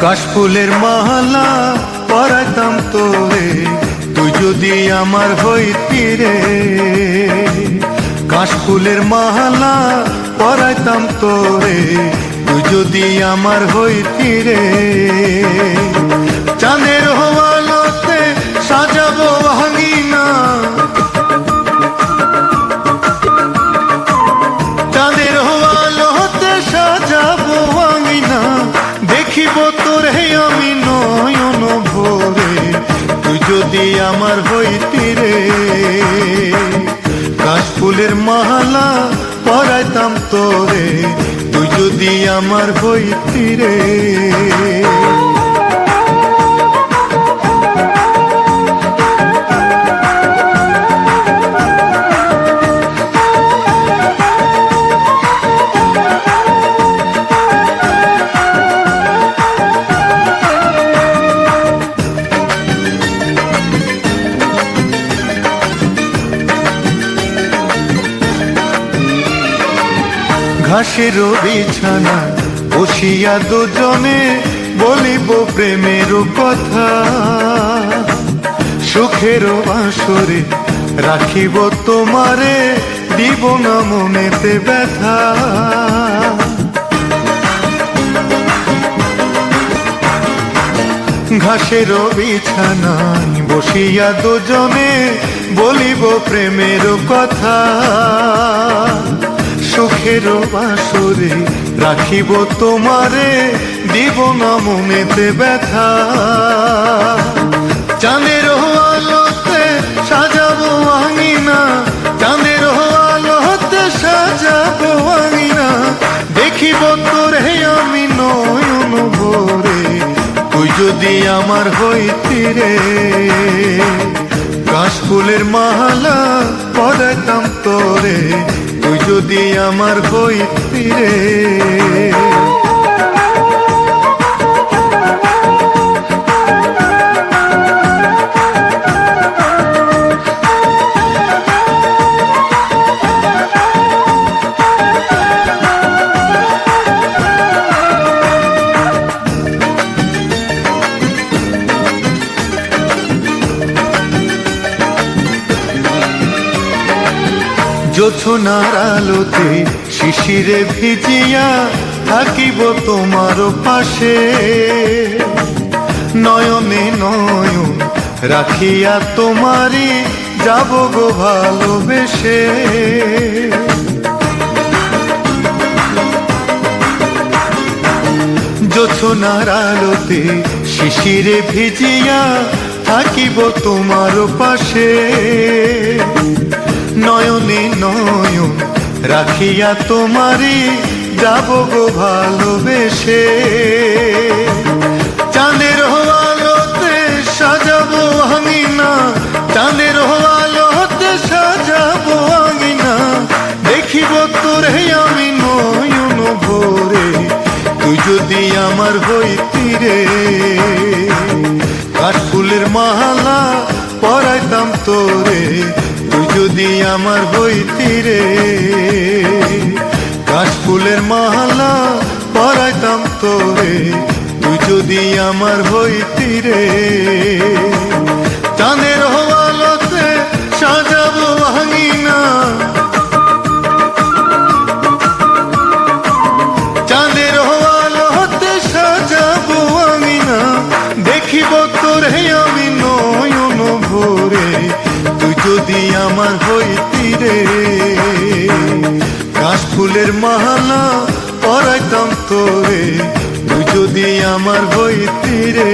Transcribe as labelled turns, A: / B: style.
A: কাশফুলের মালা পরাইতাম তোরে, তুই যদি আমার হইতি রে। কাশফুলের মালা পরাইতাম তোরে, তুই যদি আমার হইতি রে। চাঁদের আলোতে সাজাবো ভাঙিনা, চাঁদের আলোতে সাজাবো ভাঙিনা, দেখিব তোরে আমি নয়ন ভরে, তুই যদি আমার হইতি রে। কাশফুলের মালা পরাইতাম তোরে, তুই যদি আমার হইতি রে। ঘাসের বিছানা বসিয়া দুজনে বলিব প্রেমের কথা, সুখের বাসরে রাখিব তোমারে, দিব না মনেতে ব্যথা। ঘাসের বিছানায় বসিয়া দুজনে বলিব প্রেমের কথা, সুখের বাসরে রাখিব তোমারে, দিব না মনেতে ব্যথা। চাঁদের আলোতে সাজাবো আঙিনা, চাঁদের আলোতে সাজাবো আঙিনা, দেখিব তোরে আমি নয়ন ভরে, তুই যদি আমার হইতি রে। কাশফুলের মালা পরাইতাম তোরে, তুই যদি আমার হইতি রে। জোছনার আলোতে শিশিরে ভিজিয়া থাকিব তোমার পাশে, নয়নে নয়ন রাখিয়া তোমারি যাব গো ভালোবেসে। জোছনার আলোতে শিশিরে ভিজিয়া থাকিব তোমার পাশে, নয়নে নয়ন রাখিয়া তোমারি যাব গো ভালোবেসে। চাঁদের আলোতে সাজাবো আঙিনা, চাঁদের আলোতে সাজাবো আঙিনা, দেখিব তোরে আমি নয়ন ভরে, তুই যদি আমার হইতি রে। কাশফুলের মালা পরাইতাম তোরে, তুই যদি আমার হইতি রে। কাশফুলের মালা পরাইতাম তোরে, তুই যদি আমার হইতি রে। চাঁদের আলোতে সাজাবো আঙিনা, চাঁদের আলোতে সাজাবো আঙিনা, দেখিব তোরে আমি নয়ন ভরে, তুই যদি আমার হইতি রে। কাশফুলের মালা পরাইতাম তোরে, তুই যদি আমার হইতি রে।